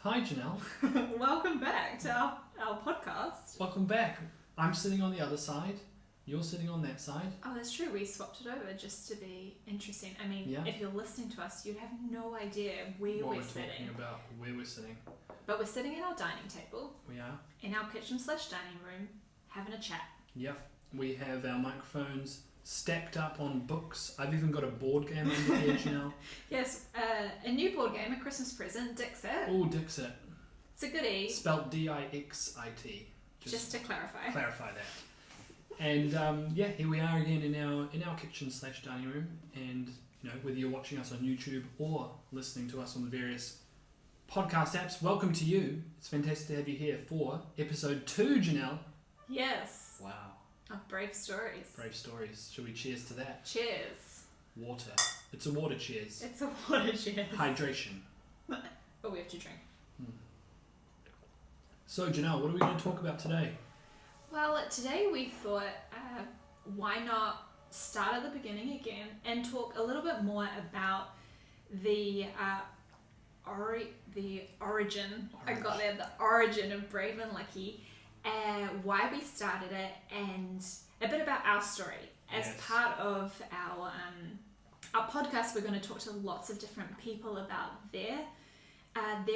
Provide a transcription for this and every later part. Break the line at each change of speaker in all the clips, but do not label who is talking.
Hi Janelle.
Welcome back to our podcast.
Welcome back. I'm sitting on the other side. You're sitting on that side.
Oh, that's true. We swapped it over just to be interesting. I mean, if you're listening to us, you'd have no idea where we're sitting.
Talking about where we're sitting.
But we're sitting at our dining table.
We are.
In our kitchen/dining room, having a chat.
Yep. We have our microphones stacked up on books. I've even got a board game under the edge now.
Yes, a new board game, a Christmas present, Dixit.
Oh, Dixit.
It's a goodie.
Spelt D-I-X-I-T.
Just to clarify.
Clarify that. And here we are again in our kitchen/dining room. And whether you're watching us on YouTube or listening to us on the various podcast apps, welcome to you. It's fantastic to have you here for episode 2, Janelle.
Yes.
Wow.
Of Brave Stories.
Brave Stories. Shall we cheers to that?
Cheers.
Water. It's a water cheers.
It's a water cheers.
Hydration.
But we have to drink.
So, Janelle, what are we going to talk about today?
Well, today we thought, why not start at the beginning again and talk a little bit more about the origin. I got there. The origin of Brave and Lucky. Why we started it, and a bit about our story. As part of our podcast, we're going to talk to lots of different people about their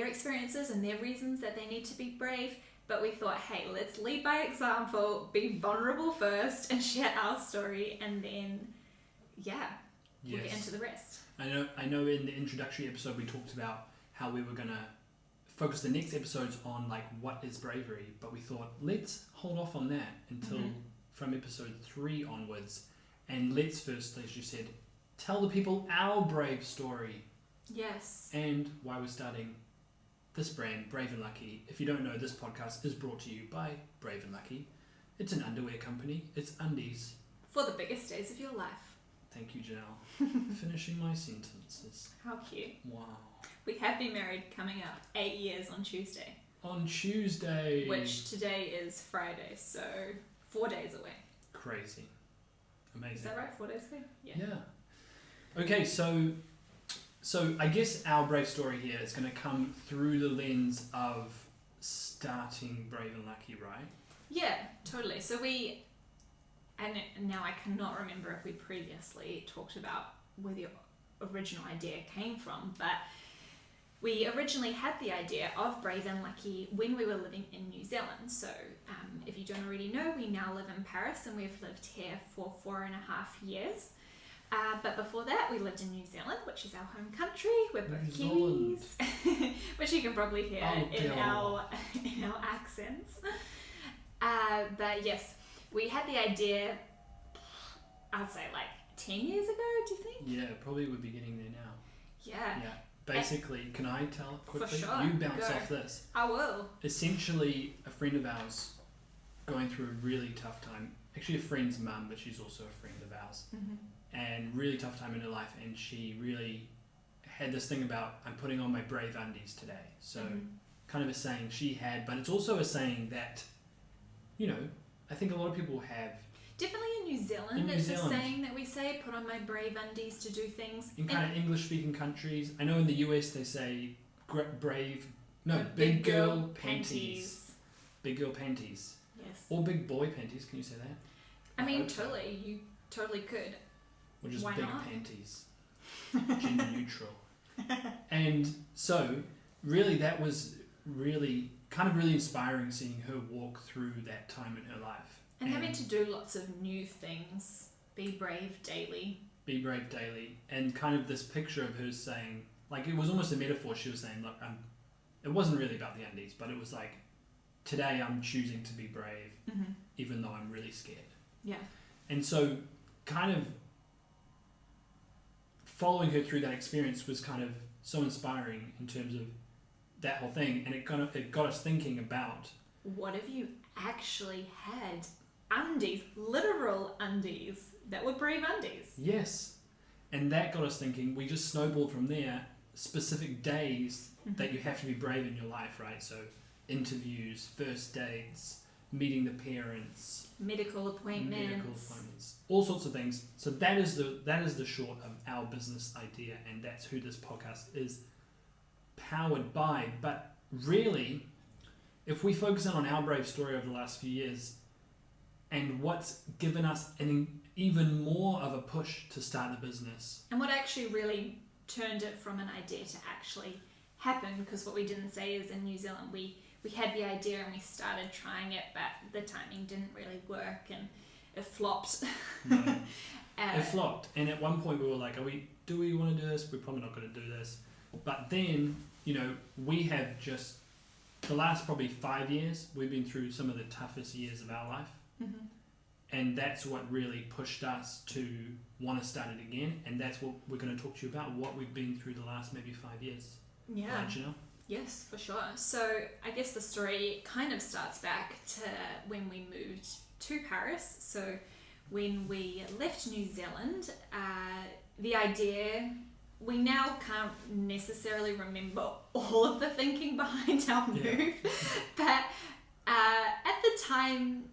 experiences and their reasons that they need to be brave. But we thought, hey, let's lead by example, be vulnerable first, and share our story, and then we'll get into the rest.
I know. In the introductory episode, we talked about how we were going to focus the next episodes on what is bravery, but we thought let's hold off on that until from episode 3 onwards, and let's first, as you said, tell the people our brave story.
Yes.
And why we're starting this brand, Brave and Lucky. If you don't know, this podcast is brought to you by Brave and Lucky. It's an underwear company. It's undies.
For the biggest days of your life.
Thank you, Janelle. Finishing my sentences.
How cute.
Wow.
We have been married coming up 8 years on Tuesday.
On Tuesday.
Which today is Friday, so 4 days away.
Crazy. Amazing.
Is that right? 4 days away?
Yeah. Okay, so I guess our brave story here is going to come through the lens of starting Brave and Lucky, right?
Yeah, totally. So and now I cannot remember if we previously talked about where the original idea came from, but we originally had the idea of Brave and Lucky when we were living in New Zealand. So if you don't already know, we now live in Paris and we've lived here for 4.5 years. But before that, we lived in New Zealand, which is our home country. We're both Kiwis, which you can probably hear in our accents. But yes, we had the idea, I'd say 10 years ago, do you think?
Yeah, probably would be getting there now.
Yeah.
Basically, can I tell quickly?
For sure.
You bounce off this.
I will.
Essentially, a friend of ours going through a really tough time. Actually, a friend's mum, but she's also a friend of ours.
Mm-hmm.
And really tough time in her life, and she really had this thing about, I'm putting on my brave undies today. So kind of a saying she had, but it's also a saying that, I think a lot of people have.
Definitely in New Zealand, it's a saying that we say, put on my brave undies to do things.
In kind of English-speaking countries. I know in the US they say big girl panties. Big girl panties.
Yes.
Or big boy panties, can you say that?
I mean, totally, you totally could.
Or just
Why
big
not?
panties. Gender neutral. And so, really that was really inspiring seeing her walk through that time in her life.
And having to do lots of new things. Be brave daily.
Be brave daily. And kind of this picture of her saying, it was almost a metaphor. She was saying, look, it wasn't really about the undies, but it was today I'm choosing to be brave, even though I'm really scared.
Yeah. And
so kind of following her through that experience was kind of so inspiring in terms of that whole thing, and it got us thinking about,
what if you actually had undies, literal undies that were brave undies?
Yes. And that got us thinking. We just snowballed from there, specific days that you have to be brave in your life, right? So interviews, first dates, meeting the parents,
medical appointments,
all sorts of things. So that is the short of our business idea, and that's who this podcast is powered by. But really, if we focus in on our brave story over the last few years and what's given us even more of a push to start the business,
and what actually really turned it from an idea to actually happen, because what we didn't say is in New Zealand we had the idea and we started trying it, but the timing didn't really work and it flopped.
No. It flopped, and at one point we were like, do we want to do this? We're probably not going to do this. But then, we have just the last probably 5 years, we've been through some of the toughest years of our life.
Mm-hmm.
And that's what really pushed us to want to start it again. And that's what we're going to talk to you about, what we've been through the last maybe 5 years.
Yeah.
Right, Janelle?
Yes, for sure. So I guess the story kind of starts back to when we moved to Paris. So when we left New Zealand, the idea, we now can't necessarily remember all of the thinking behind our move, but at the time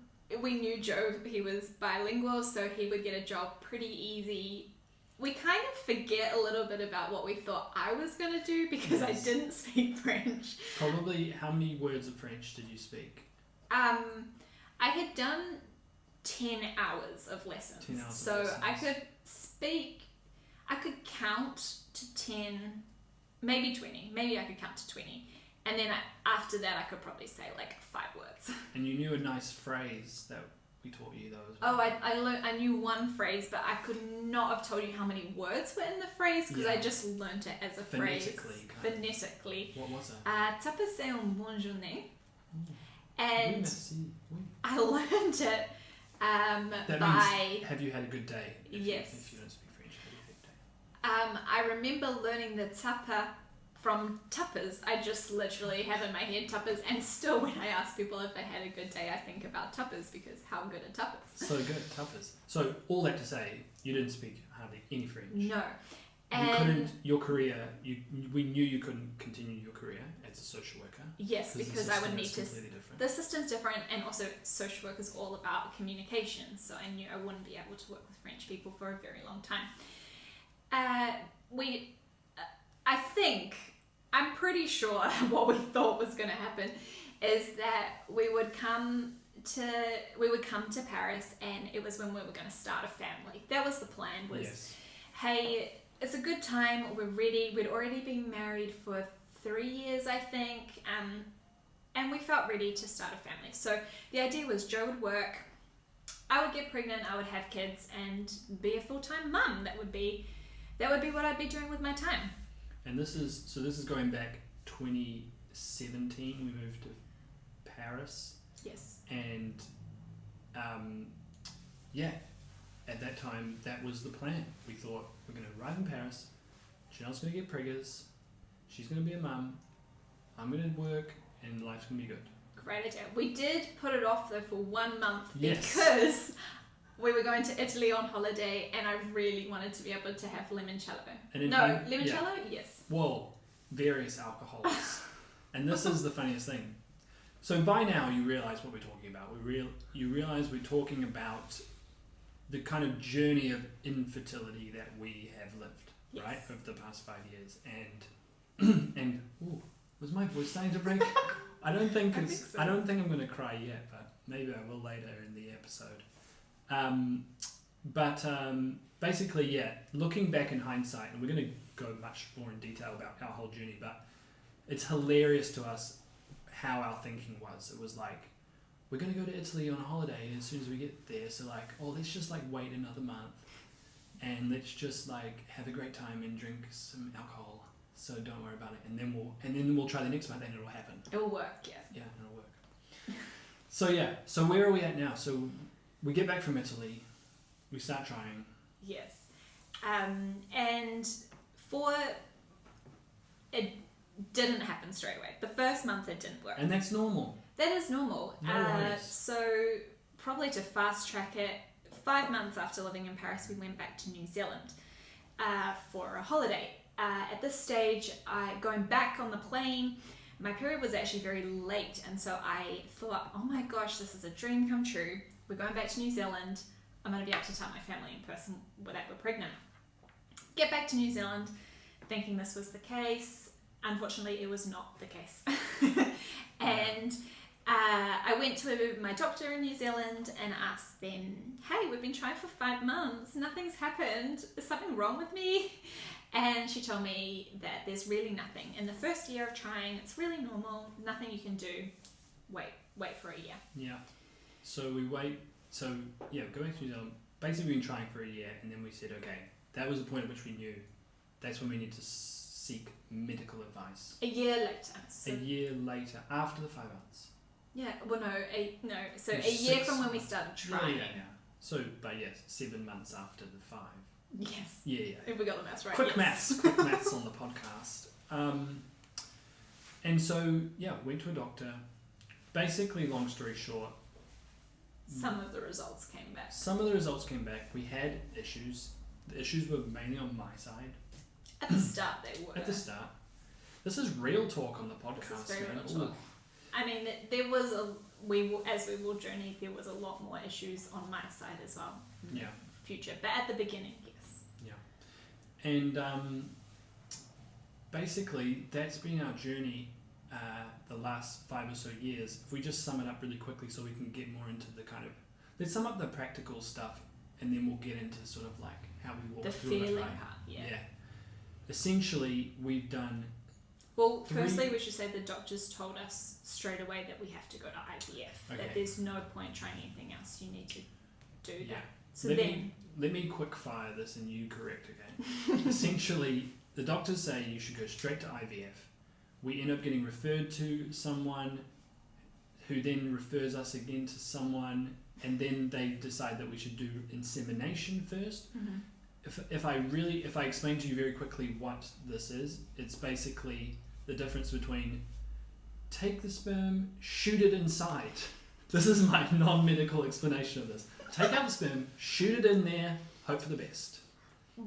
we knew Joe, he was bilingual, so he would get a job pretty easy. We kind of forget a little bit about what we thought I was going to do because I didn't speak French.
Probably, how many words of French did you speak?
I had done 10 hours of lessons.
10 hours
so
of lessons.
I could count to 10, maybe 20. Maybe I could count to 20. And then after that, I could probably say like 5 words.
And you knew a nice phrase that we taught you, though, as well.
Oh, I knew one phrase, but I could not have told you how many words were in the phrase because I just learnt it as a phrase. Phonetically.
What was it?
T'as passé un bon journée.
Oui,
And
merci. Oui.
I learned it
That means, have you had a good day?
Yes.
If you don't speak French, have you had a good day?
I remember learning the tapa from tapas. I just literally have in my head tapas, and still when I ask people if they had a good day, I think about tapas because how good are tapas?
So good, tapas. So all that to say, you didn't speak hardly any French.
No.
You couldn't, your career, we knew you couldn't continue your career as a social worker.
Yes, because I would need to.
Different.
The system's different, and also social work is all about communication, so I knew I wouldn't be able to work with French people for a very long time. I'm pretty sure what we thought was going to happen is that we would come to Paris, and it was when we were going to start a family. That was the plan. Hey, it's a good time. We're ready. We'd already been married for 3 years, I think, and we felt ready to start a family. So the idea was Joe would work, I would get pregnant, I would have kids, and be a full-time mum. That would be what I'd be doing with my time.
And this is going back 2017. We moved to Paris.
Yes.
And at that time that was the plan. We thought we're going to arrive in Paris. Janelle's going to get preggers. She's going to be a mum. I'm going to work, and life's going to be good.
Great idea. We did put it off though for 1 month
Yes.
because we were going to Italy on holiday, and I really wanted to be able to have limoncello. Limoncello? Yes.
Well, various alcohols. And this is the funniest thing. So by now you realise what we're talking about. You realise we're talking about the kind of journey of infertility that we have lived, right, over the past 5 years. And was my voice starting to break? I don't think I'm going to cry yet, but maybe I will later in the episode. Basically, looking back in hindsight, and we're going to go much more in detail about our whole journey, but it's hilarious to us how our thinking was. It was like, we're going to go to Italy on a holiday as soon as we get there, so like, let's just like wait another month and let's just like have a great time and drink some alcohol, so don't worry about it, and then we'll try the next month and it'll happen.
It'll work.
Yeah, it'll work. So where are we at now? So we get back from Italy, we start trying.
Yes. And it didn't happen straight away. The first month it didn't work.
And that's normal.
That is normal.
No worries.
So probably to fast track it, 5 months after living in Paris, we went back to New Zealand for a holiday. at this stage, going back on the plane, my period was actually very late, and so I thought, oh my gosh, this is a dream come true. We're going back to New Zealand. I'm going to be able to tell my family in person that we're pregnant. Get back to New Zealand, thinking this was the case. Unfortunately, it was not the case. And I went to my doctor in New Zealand and asked them, hey, we've been trying for 5 months. Nothing's happened. Is something wrong with me? And she told me that there's really nothing. In the first year of trying, it's really normal. Nothing you can do. Wait for a year.
Yeah. So we wait. So, yeah, going to New Zealand, basically we've been trying for a year, and then we said, okay, that was the point at which we knew that's when we need to seek medical advice.
A year later. So
a year later, after the 5 months.
yeah, well, so a
6
year from when we started trying.
Yeah. So, but yes, 7 months after the 5.
Yes.
Yeah.
If we got the maths right.
Quick
yes.
maths on the podcast. And so, yeah, went to a doctor. Basically, long story short,
some of the results came back. We had issues. The issues were mainly on my side. At the start, they were.
At the start. This is real talk on the podcast,
this is very
man.
real talk. I mean, there was as we will journey, there was a lot more issues on my side as well.
Yeah.
Future, but at the beginning, yes.
Yeah. And basically, that's been our journey the last 5 or so years. If we just sum it up really quickly so we can get more into the kind of... Let's sum up the practical stuff, and then we'll get into sort of like how we walk through it,
The feeling
right?
part, yeah.
Essentially, we've done...
Well, firstly, we should say the doctors told us straight away that we have to go to IVF.
Okay.
That there's no point trying anything else. You need to do
Yeah.
that. So
let me quick fire this and you correct again. Essentially, the doctors say you should go straight to IVF. We end up getting referred to someone who then refers us again to someone, and then they decide that we should do insemination first.
Mm-hmm.
If I explain to you very quickly what this is, it's basically the difference between take the sperm, shoot it inside. This is my non-medical explanation of this. Take out the sperm, shoot it in there, hope for the best.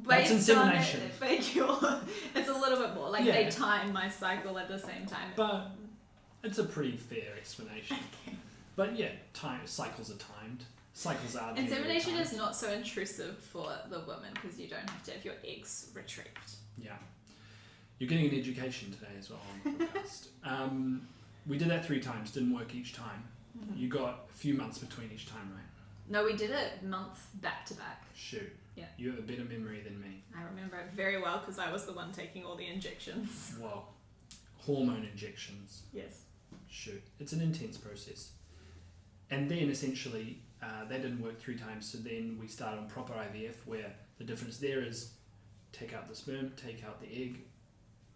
That's insemination.
Thank you. It's a little bit more. Like they time my cycle at the same time.
But it's a pretty fair explanation.
Okay.
But yeah, cycles are timed. Cycles are
Insemination is not so intrusive for the woman because you don't have to have your eggs retrieved.
Yeah. You're getting an education today as well on the podcast. We did that 3 times, didn't work each time.
Mm-hmm.
You got a few months between each time, right?
No, we did it month back to back.
Shoot.
Yeah.
You have a better memory than me.
I remember it very well because I was the one taking all the injections.
Well, hormone injections.
Yes.
Shoot. It's an intense process. And then essentially, that didn't work 3 times, so then we started on proper IVF where the difference there is take out the sperm, take out the egg,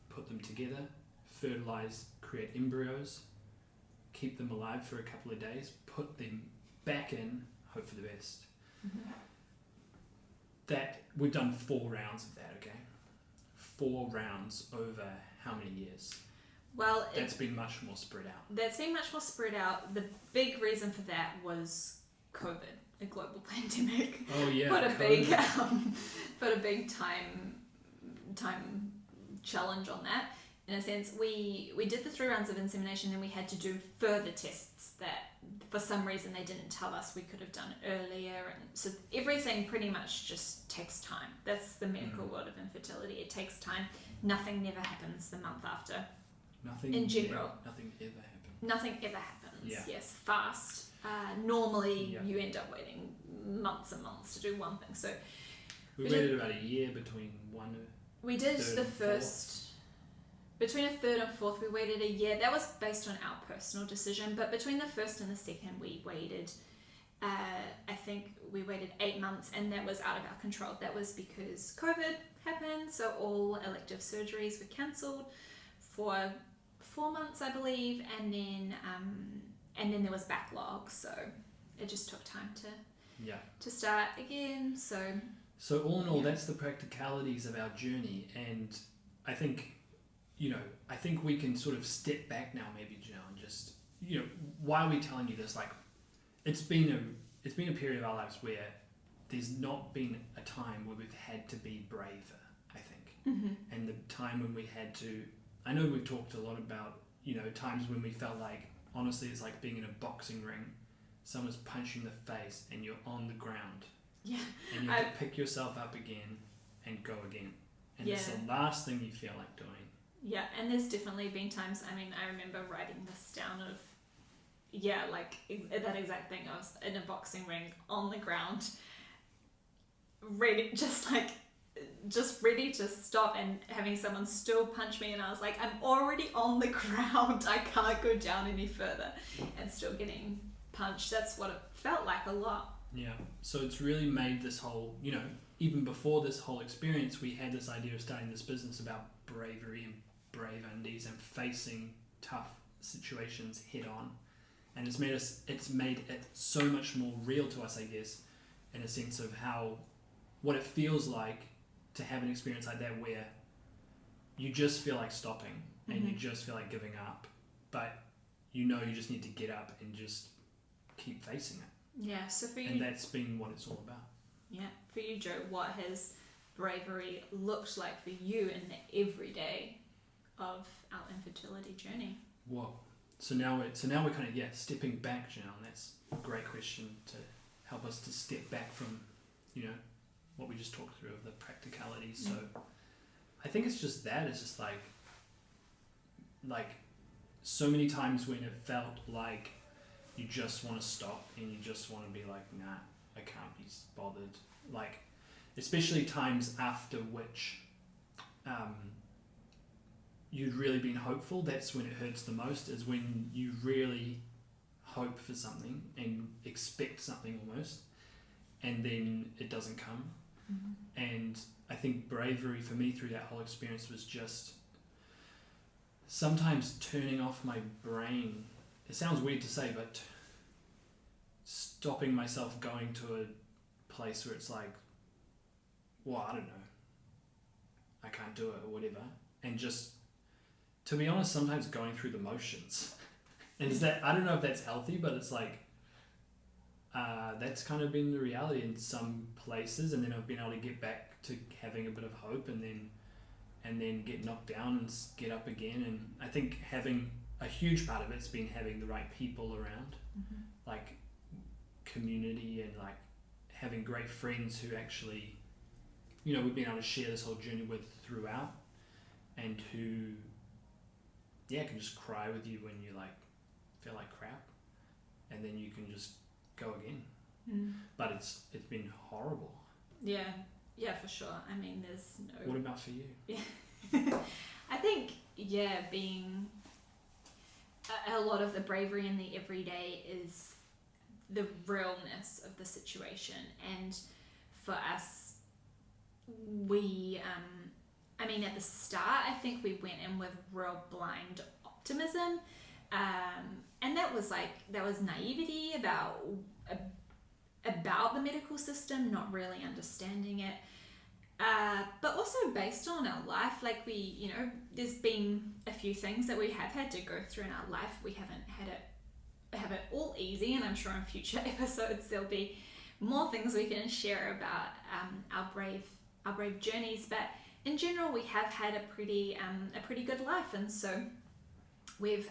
put them together, fertilize, create embryos, keep them alive for a couple of days, put them back in, hope for the best.
Mm-hmm.
That we've done 4 rounds of that, okay? 4 rounds over how many years?
Well,
that's been much more spread out.
That's been much more spread out. The big reason for that was COVID, a global pandemic.
Oh yeah,
put a big time challenge on that. In a sense, we did the 3 rounds of insemination, and we had to do further tests that for some reason they didn't tell us we could have done earlier, and so everything pretty much just takes time. That's the medical world of infertility. It takes time. Nothing never happens the month after.
Nothing
in general.
Nothing ever happens.
Nothing ever happens.
Yeah.
Yes, fast. Normally,
Yeah.
you end up waiting months and months to do one thing. So
we waited about a year between one.
We did
third
the
and
first.
Fourth.
Between a third and fourth, we waited a year. That was based on our personal decision. But between the first and the second, we waited. I think we waited 8 months, and that was out of our control. That was because COVID happened, so all elective surgeries were cancelled for 4 months, I believe, and then there was backlog, so it just took time to start again. So
all in all, that's the practicalities of our journey, and I think we can sort of step back now, maybe, Janelle, and just, why are we telling you this? Like, it's been a period of our lives where there's not been a time where we've had to be braver, I think. and the time when we had to. I know we've talked a lot about, times when we felt like, honestly, it's like being in a boxing ring. Someone's punching the face and you're on the ground.
Yeah.
And you have to pick yourself up again and go again. And it's the last thing you feel like doing.
Yeah, and there's definitely been times, I remember writing this down of, that exact thing. I was in a boxing ring on the ground, ready, just ready to stop, and having someone still punch me, and I was like, I'm already on the ground, I can't go down any further, and still getting punched. That's what it felt like a lot.
Yeah, so it's really made this whole, even before this whole experience, we had this idea of starting this business about bravery and brave undies and facing tough situations head on. And it's made it so much more real to us, I guess, in a sense of what it feels like to have an experience like that where you just feel like stopping and you just feel like giving up, but you just need to get up and just keep facing it.
Yeah, so for you...
And that's been what it's all about.
Yeah, for you, Joe, what has bravery looked like for you in the everyday of our infertility journey?
Whoa. So now we're kind of stepping back, Janelle. That's a great question to help us to step back from, what we just talked through of the practicalities. So I think it's just that. It's just like so many times when it felt like you just want to stop and you just want to be like, nah, I can't be bothered. Like, especially times after which you'd really been hopeful. That's when it hurts the most, is when you really hope for something and expect something almost, and then it doesn't come. And I think bravery for me through that whole experience was just sometimes turning off my brain. It sounds weird to say, but stopping myself going to a place where it's like, well, I don't know, I can't do it or whatever, and just, to be honest, sometimes going through the motions. And is that, I don't know if that's healthy, but it's like, that's kind of been the reality in some places, and then I've been able to get back to having a bit of hope, and then get knocked down and get up again. And I think having a huge part of it's been having the right people around, like community, and like having great friends who actually, we've been able to share this whole journey with throughout, and who can just cry with you when you like feel like crap, and then you can just go again. But it's been horrible.
Yeah, for sure. I mean, there's no...
What about for you?
Yeah. I think, being a lot of the bravery in the everyday is the realness of the situation. And for us, we, at the start, I think we went in with real blind optimism. And that was naivety about the medical system, not really understanding it. But also based on our life, like there's been a few things that we have had to go through in our life. We haven't have it all easy, and I'm sure in future episodes there'll be more things we can share about our brave journeys. But in general, we have had a pretty good life, and so we're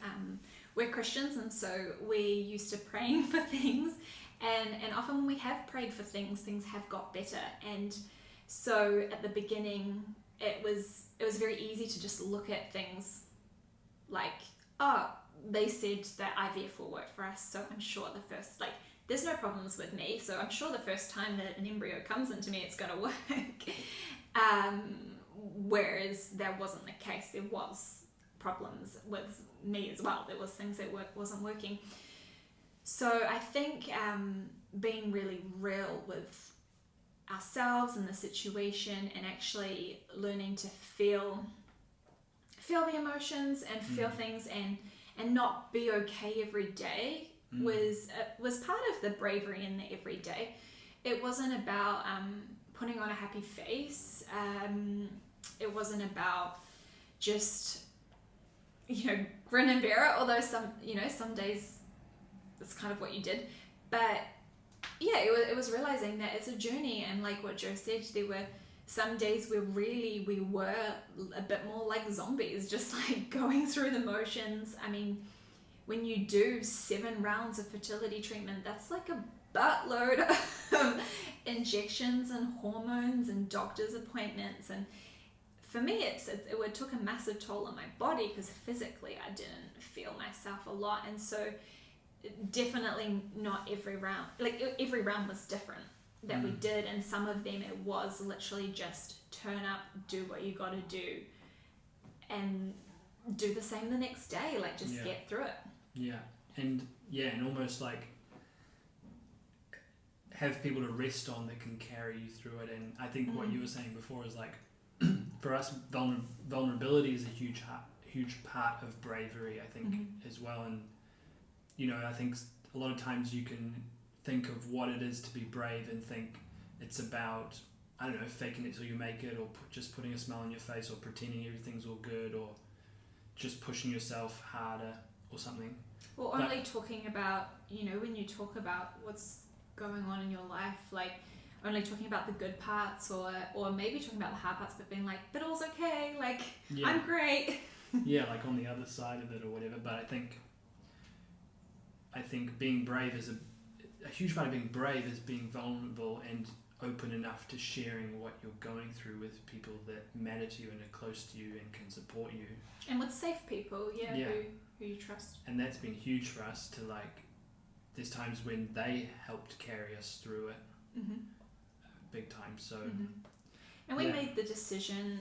Christians, and so we're used to praying for things, and often when we have prayed for things have got better. And so at the beginning, it was very easy to just look at things like, oh, they said that IVF will work for us, so I'm sure there's no problems with me, so I'm sure the first time that an embryo comes into me, it's going to work. Whereas that wasn't the case. There was problems with me as well. There was things that wasn't working. So I think being really real with ourselves and the situation, and actually learning to feel the emotions and feel things, and not be okay every day was part of the bravery in the everyday. It wasn't about putting on a happy face. It wasn't about just grin and bear it, although some days that's kind of what you did. But it was realizing that it's a journey, and like what Joe said, there were some days we were a bit more like zombies, just like going through the motions. I mean, when you do 7 rounds of fertility treatment, that's like a buttload of injections and hormones and doctor's appointments. And for me, it took a massive toll on my body, because physically I didn't feel myself a lot. And so definitely not every round, like every round was different that we did, and some of them it was literally just turn up, do what you got to do, and do the same the next day, like just get through it.
And almost like have people to rest on that can carry you through it. And I think what you were saying before is like, for us, vulnerability is a huge part of bravery, I think, as well. And you know, I think a lot of times you can think of what it is to be brave and think it's about, I don't know, faking it till you make it, or just putting a smile on your face, or pretending everything's all good, or just pushing yourself harder or something.
Or only talking about, you know, when you talk about what's going on in your life, like only talking about the good parts, or maybe talking about the hard parts, but being like, but all's okay, like I'm great.
Like on the other side of it or whatever. But I think being brave is a huge part of being brave is being vulnerable and open enough to sharing what you're going through with people that matter to you and are close to you and can support you.
And with safe people, who you trust.
And that's been huge for us to like, there's times when they helped carry us through it big time. So,
and we made the decision,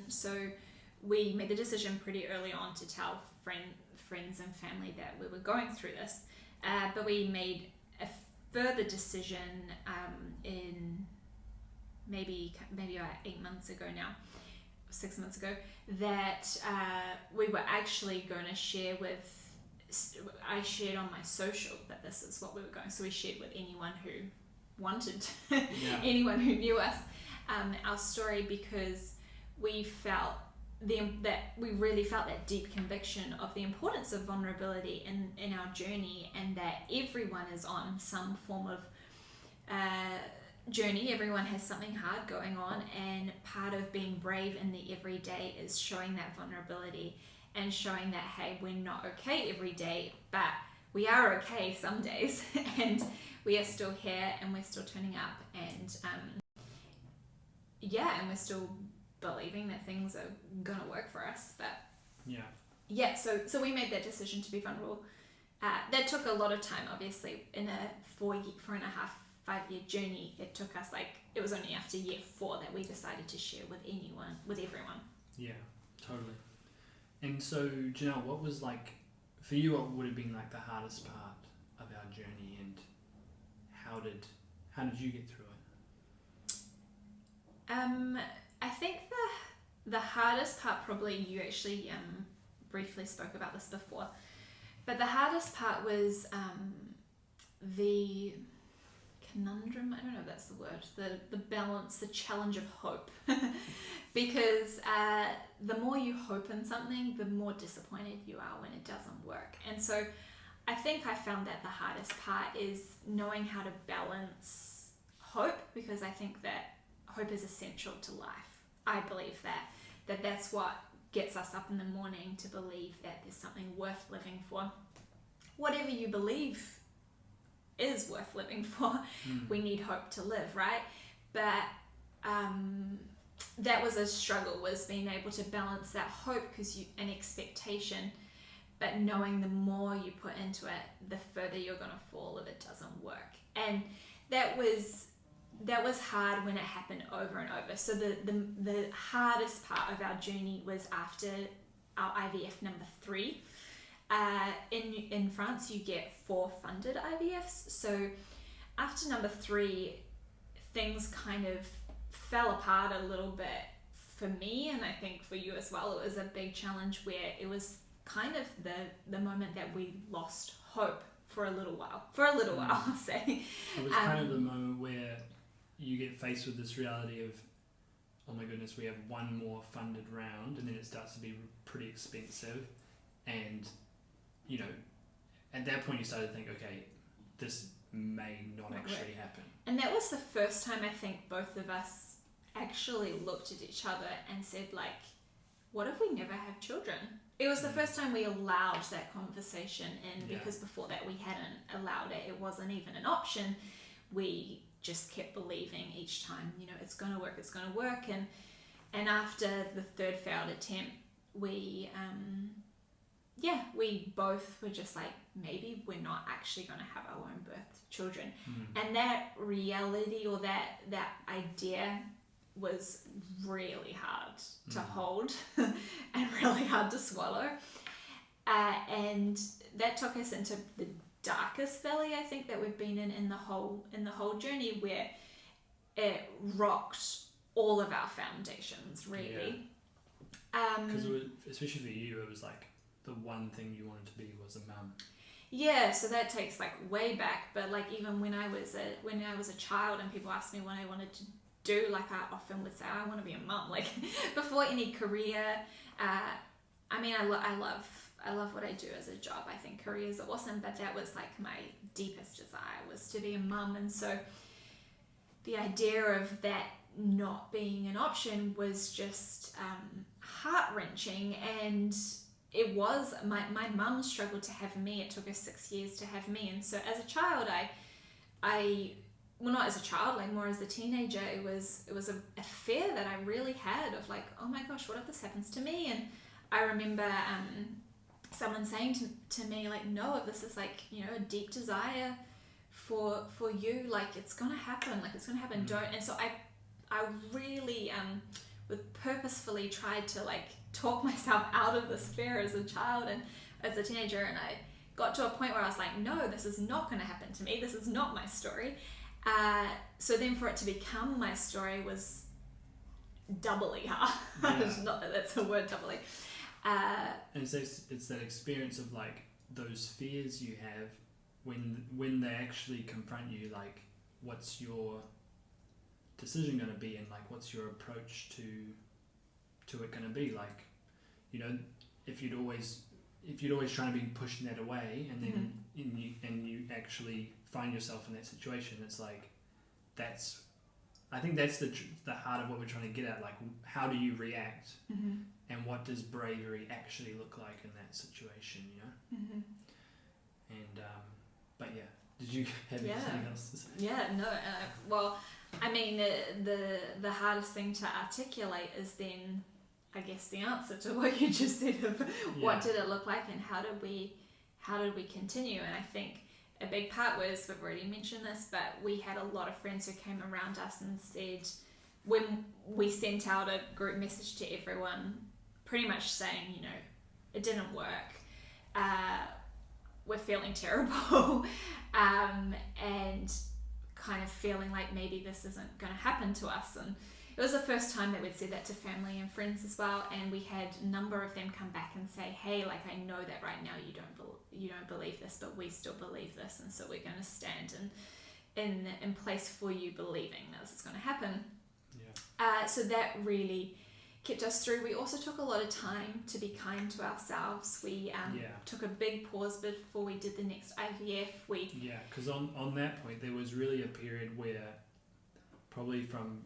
pretty early on to tell friends and family that we were going through this. But we made a further decision in maybe about 8 months ago now, 6 months ago, that we were actually going to share with, I shared on my social that this is what we were going, so we shared with anyone who wanted, anyone who knew us, our story, because we felt we really felt that deep conviction of the importance of vulnerability in our journey, and that everyone is on some form of journey. Everyone has something hard going on, and part of being brave in the everyday is showing that vulnerability and showing that, hey, we're not okay every day, but we are okay some days, and we are still here, and we're still turning up, and and we're still believing that things are gonna work for us. But so we made that decision to be vulnerable. That took a lot of time, obviously. In a 4.5, 5-year journey, it took us it was only after year 4 that we decided to share with everyone. Yeah,
totally. And so, Janelle, what was for you, what would have been the hardest part of our journey, and how did you get through it?
I think the hardest part, probably you actually briefly spoke about this before, but the hardest part was the conundrum, I don't know if that's the word, the balance, the challenge of hope. Because the more you hope in something, the more disappointed you are when it doesn't work. And so I think I found that the hardest part is knowing how to balance hope, because I think that hope is essential to life. I believe that's what gets us up in the morning, to believe that there's something worth living for. Whatever you believe is worth living for. We need hope to live, right? But that was a struggle, was being able to balance that hope and expectation, but knowing the more you put into it, the further you're going to fall if it doesn't work. And that was hard when it happened over and over. So the hardest part of our journey was after our IVF number 3. In France, you get 4 funded IVFs. So after number 3, things kind of fell apart a little bit for me, and I think for you as well. It was a big challenge where it was kind of the moment that we lost hope for a little while. I'll say.
It was kind of the moment where you get faced with this reality of, oh my goodness, we have one more funded round, and then it starts to be pretty expensive, and you know, at that point you started to think, okay, this may not actually happen.
And that was the first time I think both of us actually looked at each other and said, like, what if we never have children? It was the first time we allowed that conversation in, because before that we hadn't allowed it. It wasn't even an option. We just kept believing each time, you know, it's going to work, it's going to work. And after the third failed attempt, we both were just like, maybe we're not actually going to have our own birth children. And that reality, or that idea, was really hard to hold and really hard to swallow. And that took us into the darkest valley, I think, that we've been in the whole journey, where it rocked all of our foundations, really.
Because especially for you, it was like the one thing you wanted to be was a mum.
Yeah, so that takes like way back, but like even when I was a child and people asked me what I wanted to do, like I often would say, I want to be a mum. Like before any career, I mean, I love what I do as a job. I think careers are awesome, but that was like my deepest desire, was to be a mum. And so the idea of that not being an option was just heart-wrenching. And it was, my mum struggled to have me. It took her 6 years to have me. And so as a child, well, not as a child, like more as a teenager, it was a fear that I really had of like, oh my gosh, what if this happens to me? And I remember someone saying to me, like, no, if this is like, you know, a deep desire for you, like it's gonna happen, don't. And so I really purposefully tried to like talk myself out of this fear as a child and as a teenager, and I got to a point where I was like, no, this is not going to happen to me, this is not my story. So then for it to become my story was doubly hard. Not that that's a word, doubly.
And so it's that experience of like those fears you have when they actually confront you, like what's your decision going to be, and like what's your approach to it going to be. Like, you know, if you'd always trying to be pushing that away, and then you actually find yourself in that situation, it's like I think that's the heart of what we're trying to get at. Like, how do you react, and what does bravery actually look like in that situation, you know? And but yeah, did you have anything else to say?
Yeah, no. Well, I mean, the hardest thing to articulate is then, I guess, the answer to what you just said of what did it look like and how did we continue. And I think a big part was, we've already mentioned this, but we had a lot of friends who came around us and said, when we sent out a group message to everyone pretty much saying, you know, it didn't work, we're feeling terrible, and kind of feeling like maybe this isn't going to happen to us. And it was the first time that we'd said that to family and friends as well, and we had a number of them come back and say, hey, like, I know that right now you don't believe this, but we still believe this, and so we're going to stand in place for you, believing that this is going to happen. So that really kept us through. We also took a lot of time to be kind to ourselves. We took a big pause before we did the next IVF.
Because on that point there was really a period where, probably from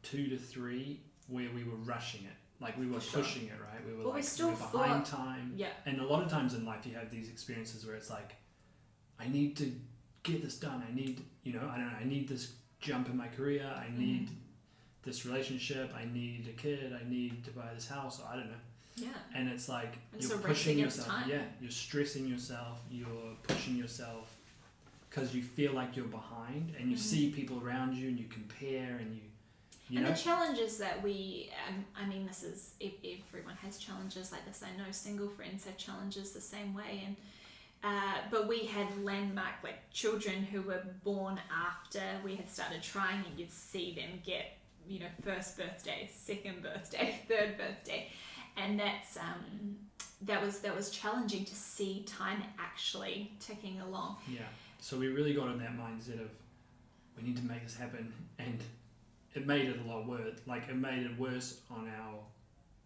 2 to 3, where we were rushing it, like we were pushing it, right? We were behind time. And a lot of times in life you have these experiences where it's like, I need to get this done, I need, you know, I don't know, I need this jump in my career, I need this relationship, I need a kid, I need to buy this house, or I don't know. And it's like, you're pushing yourself. You're stressing yourself, you're pushing yourself because you feel like you're behind, and you see people around you and you compare, and you know.
The challenges that we, I mean, this is, everyone has challenges like this. I know single friends have challenges the same way, and but we had landmark, like, children who were born after we had started trying, and you'd see them get, you know, first birthday, second birthday, third birthday, and that was challenging to see time actually ticking along.
So we really got in that mindset of, we need to make this happen, and it made it a lot worse. Like, it made it worse on our,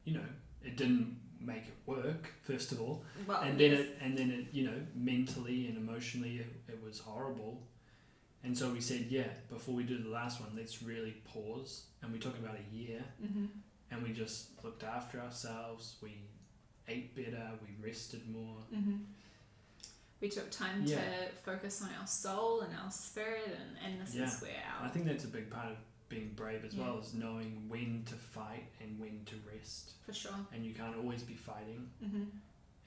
you know, it didn't make it work, first of all, and then it, you know, mentally and emotionally it was horrible. And so we said, before we do the last one, let's really pause. And we took about a year, and we just looked after ourselves. We ate better. We rested more.
We took time to focus on our soul and our spirit, and this is where
I think that's a big part of being brave as well, is knowing when to fight and when to rest.
For sure.
And you can't always be fighting.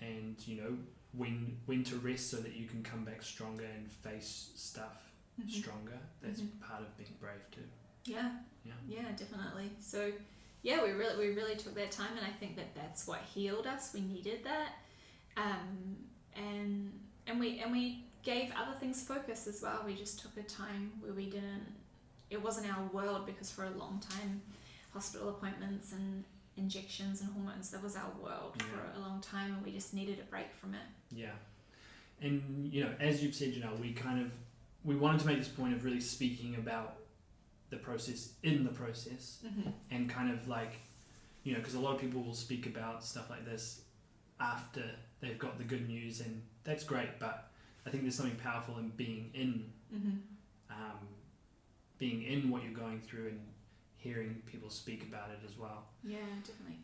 And, you know, when to rest so that you can come back stronger and face stuff stronger. That's part of being brave too. Yeah, definitely. So we really took that time, and I think that's what healed us. We needed that, and we gave other things focus as well. We just took a time where it wasn't our world, because for a long time hospital appointments and injections and hormones, that was our world for a long time, and we just needed a break from it. And you know, as you've said, Janelle, we wanted to make this point of really speaking about the process in the process, and kind of like, you know, because a lot of people will speak about stuff like this after they've got the good news, and that's great, but I think there's something powerful in being in what you're going through and hearing people speak about it as well.
Yeah, definitely.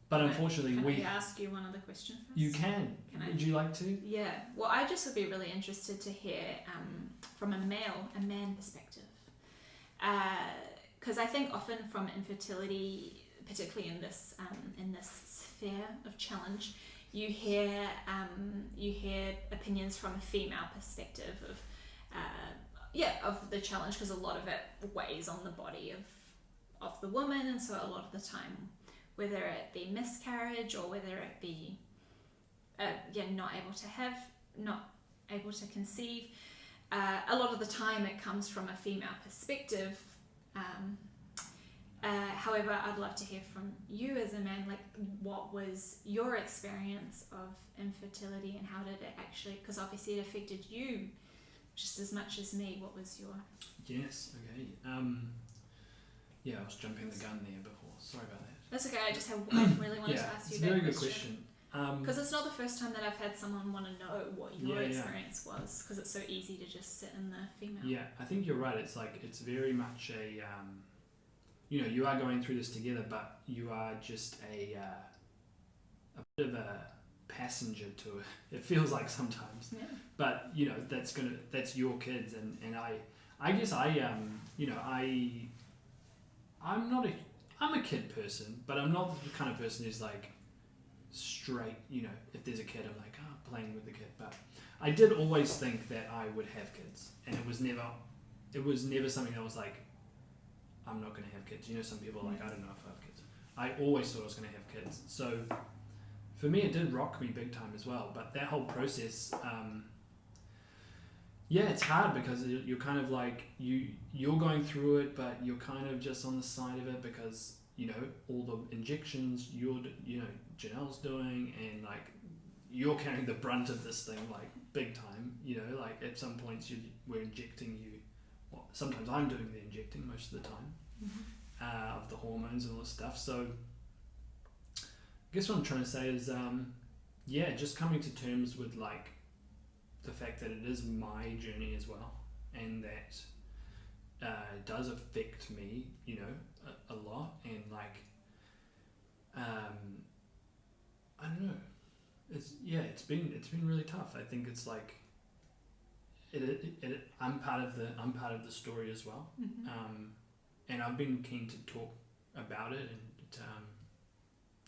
But unfortunately,
can I ask you one other question first?
You can. Would you like to?
Yeah. Well, I just would be really interested to hear from a man perspective, because I think often from infertility, particularly in this sphere of challenge, you hear opinions from a female perspective of the challenge, because a lot of it weighs on the body of the woman, and so a lot of the time, whether it be miscarriage or whether it be not able to conceive, a lot of the time it comes from a female perspective. However, I'd love to hear from you as a man, like, what was your experience of infertility, and how did it actually, because obviously it affected you just as much as me. What was your...
Yes, okay. I was jumping the gun there before. Sorry about that.
That's okay. I really wanted to ask you
it's
that
a very good
question. Because it's not the first time that I've had someone want to know what your experience was, because it's so easy to just sit in the female.
Yeah, I think you're right. It's like, it's very much a, you know, you are going through this together, but you are just a bit of a passenger to it. It feels like sometimes. Yeah. But, you know, that's your kids, and I guess I'm a kid person, but I'm not the kind of person who's like straight, you know, if there's a kid, I'm like, playing with the kid. But I did always think that I would have kids, and it was never something that was like, I'm not going to have kids. You know, some people are like, I don't know if I have kids. I always thought I was going to have kids. So for me, it did rock me big time as well. But that whole process, it's hard, because you're kind of like, you're going through it, but you're kind of just on the side of it, because, you know, all the injections Janelle's doing, and like, you're carrying the brunt of this thing, like, big time. You know, like, at some points we're injecting you. Well, sometimes I'm doing the injecting most of the time, of the hormones and all this stuff. So I guess what I'm trying to say is, just coming to terms with like the fact that it is my journey as well, and that it does affect me, you know, a lot, and like, I don't know, it's been really tough. I think it's like, I'm part of the story as well, and I've been keen to talk about it, and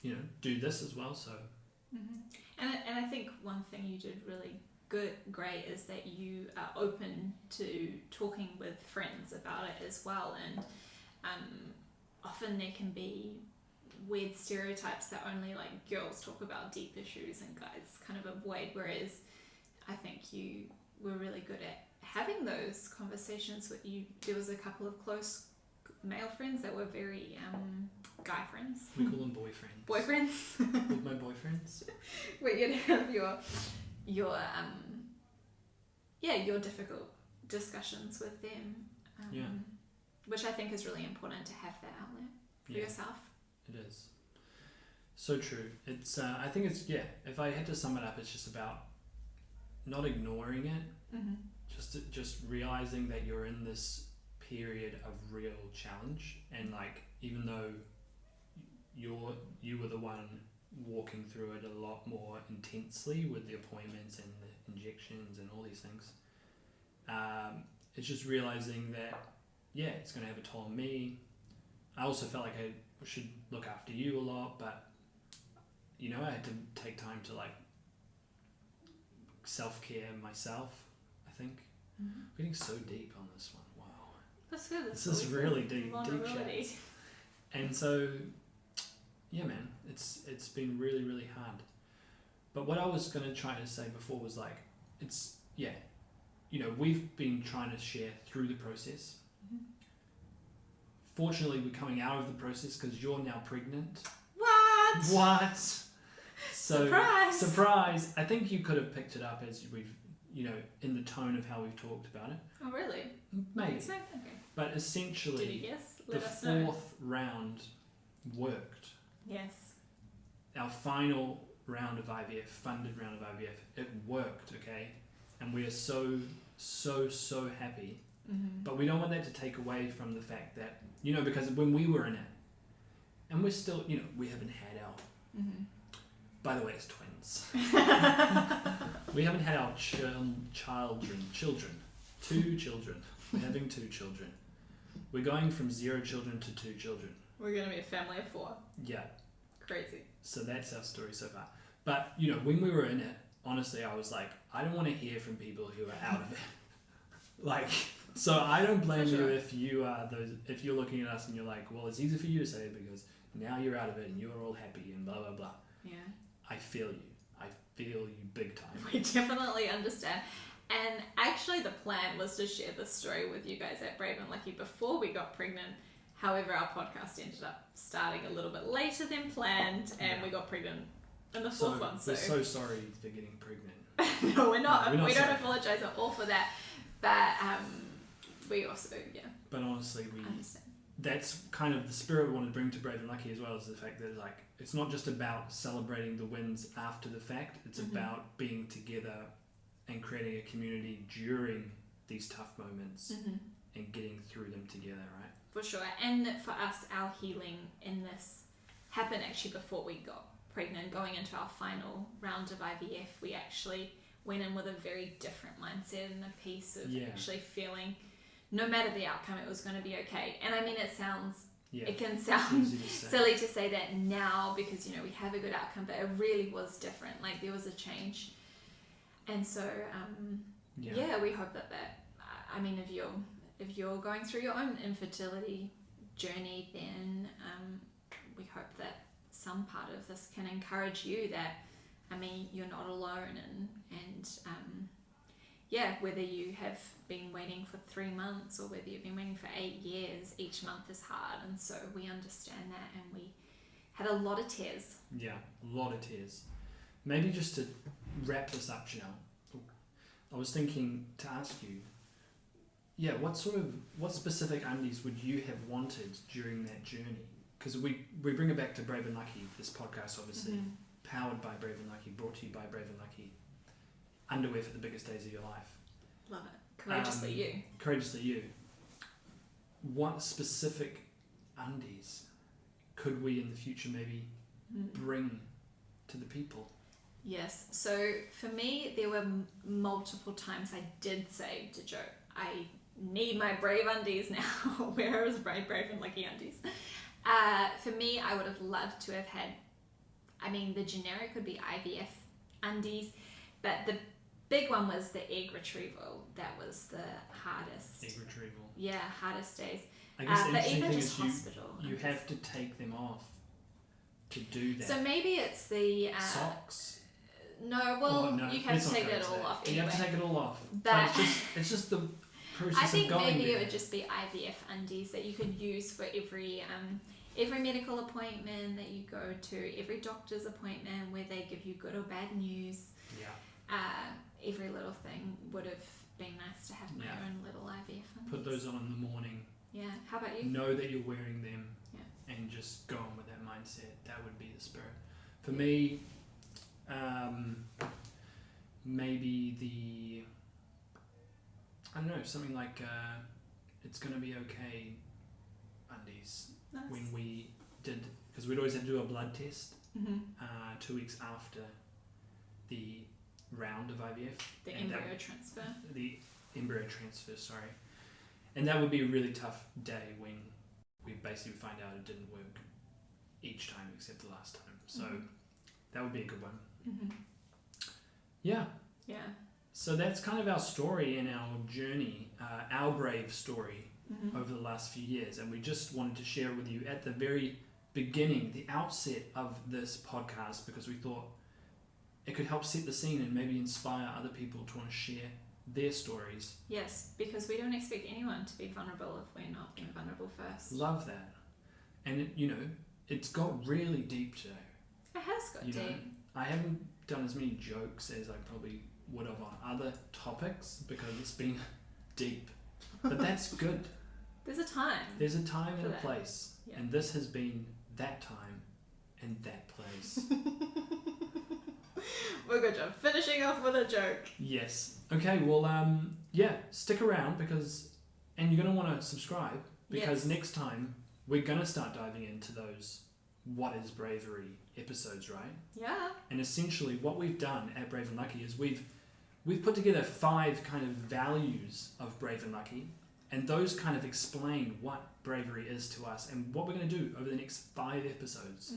you know, do this as well. So,
and I think one thing you did really great is that you are open to talking with friends about it as well, and often there can be weird stereotypes that only like girls talk about deep issues and guys kind of avoid, whereas I think you were really good at having those conversations with you. There was a couple of close male friends that were very guy friends.
We call them boyfriends.
Boyfriends.
With my boyfriends.
Where you'd have your difficult discussions with them. Which I think is really important, to have that outlet for yourself.
It is. So true. It's I think it's if I had to sum it up, it's just about not ignoring it, just realizing that you're in this period of real challenge, and like even though you were the one walking through it a lot more intensely with the appointments and the injections and all these things, it's just realizing that it's going to have a toll on me. I also felt like I should look after you a lot, but I had to take time to like self-care myself, I think.
Mm-hmm.
We're getting so deep on this one. Wow.
That's good.
This is really deep chat. And so, yeah, man, it's been really, really hard. But what I was going to try to say before was like, we've been trying to share through the process.
Mm-hmm.
Fortunately, we're coming out of the process because you're now pregnant.
What?
So, surprise! I think you could have picked it up as we've, in the tone of how we've talked about it.
Oh, really?
Maybe.
So? Okay.
But essentially,
did you guess?
The fourth round worked.
Yes.
Our final round of IVF, funded round of IVF, it worked, okay? And we are so, so, so happy.
Mm-hmm.
But we don't want that to take away from the fact that, because when we were in it, and we're still, we haven't had our, by the way, it's twins. We haven't had our children. 2 children. We're having 2 children. We're going from 0 children to 2 children.
We're going to be a family of 4.
Yeah.
Crazy.
So that's our story so far. But, when we were in it, honestly, I was like, I don't want to hear from people who are out of it. Like, so I don't blame you if you are if you're looking at us and you're like, well, it's easy for you to say it because now you're out of it and you're all happy and blah, blah, blah.
Yeah.
I feel you. I feel you big time.
We definitely understand. And actually the plan was to share this story with you guys at Brave and Lucky before we got pregnant. However, our podcast ended up starting a little bit later than planned and we got pregnant in the 4th one. So
we're so sorry for getting pregnant.
No, we're not.
No,
we don't apologise at all for that. But we also,
But honestly, we
understand.
That's kind of the spirit we want to bring to Brave and Lucky as well, is the fact that like it's not just about celebrating the wins after the fact. It's about being together and creating a community during these tough moments and getting through them together, right?
For sure. And for us, our healing in this happened actually before we got pregnant. Going into our final round of IVF, we actually went in with a very different mindset and a piece of actually feeling no matter the outcome it was going to be okay. And I mean, it can sound silly to say that now because we have a good outcome, but it really was different. Like there was a change. And so we hope that I mean, if you're going through your own infertility journey, then we hope that some part of this can encourage you that you're not alone and whether you have been waiting for 3 months or whether you've been waiting for 8 years, each month is hard, and so we understand that, and we had a lot of tears. Yeah,
a lot of tears. Maybe just to wrap this up, Janelle, I was thinking to ask you, what specific undies would you have wanted during that journey? Because we bring it back to Brave and Lucky, this podcast obviously, powered by Brave and Lucky, brought to you by Brave and Lucky. Underwear for the biggest days of your life.
Love it. Courageously you.
Courageously you. What specific undies could we in the future maybe bring to the people?
Yes. So for me, there were multiple times I did say to Joe, I need my Brave undies now. Where is Brave and Lucky undies? For me, I would have loved to have had, the generic would be IVF undies, but the big one was the egg retrieval. That was the hardest.
Egg retrieval.
Yeah, hardest days.
I guess the
but
interesting
even
thing
just
is
hospital.
you have to take them off to do that.
So maybe it's the
socks.
No, well, you have to take that all off. Anyway.
You have to take it all off.
But
it's just the process
I think
of going
maybe
there.
it would just be IVF undies that you could use for every medical appointment that you go to, every doctor's appointment where they give you good or bad news.
Yeah.
Every little thing would have been nice to have my own little IVF undies.
Put those on in the morning.
Yeah. How about you?
Know that you're wearing them and just go on with that mindset. That would be the spirit. For me, maybe I don't know, something like It's Gonna Be Okay undies.
Nice.
When we did, because we'd always had to do a blood test 2 weeks after the round of IVF.
The
and
embryo transfer.
The embryo transfer, sorry. And that would be a really tough day when we basically find out it didn't work each time except the last time. So that would be a good one. Yeah.
Yeah.
So that's kind of our story and our journey, our brave story over the last few years. And we just wanted to share with you at the very beginning, the outset of this podcast, because we thought it could help set the scene and maybe inspire other people to want to share their stories.
Yes, because we don't expect anyone to be vulnerable if we're not being vulnerable first.
Love that. And, it's got really deep today.
It has got
You know,
deep.
I haven't done as many jokes as I probably would have on other topics because it's been deep. But that's good.
There's a time.
There's a time and
for
a
that.
place.
Yeah.
And this has been that time and that place.
Well, good job. Finishing off with a joke.
Yes. Okay, well, stick around and you're going to want to subscribe because
Yes.
next time we're going to start diving into those What is Bravery episodes, right?
Yeah.
And essentially what we've done at Brave and Lucky is we've put together 5 kind of values of Brave and Lucky, and those kind of explain what bravery is to us. And what we're going to do over the next 5 episodes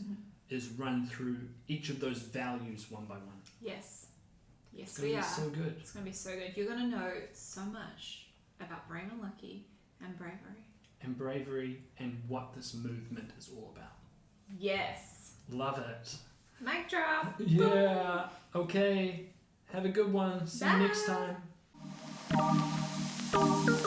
is run through each of those values one by one.
Yes. Yes,
It's going
we
to
are.
be so good.
It's going to be so good. You're going to know so much about Brave and Lucky and bravery.
And bravery and what this movement is all about.
Yes.
Love it.
Mic drop.
Yeah. Okay. Have a good one. See you next
Bye.
time.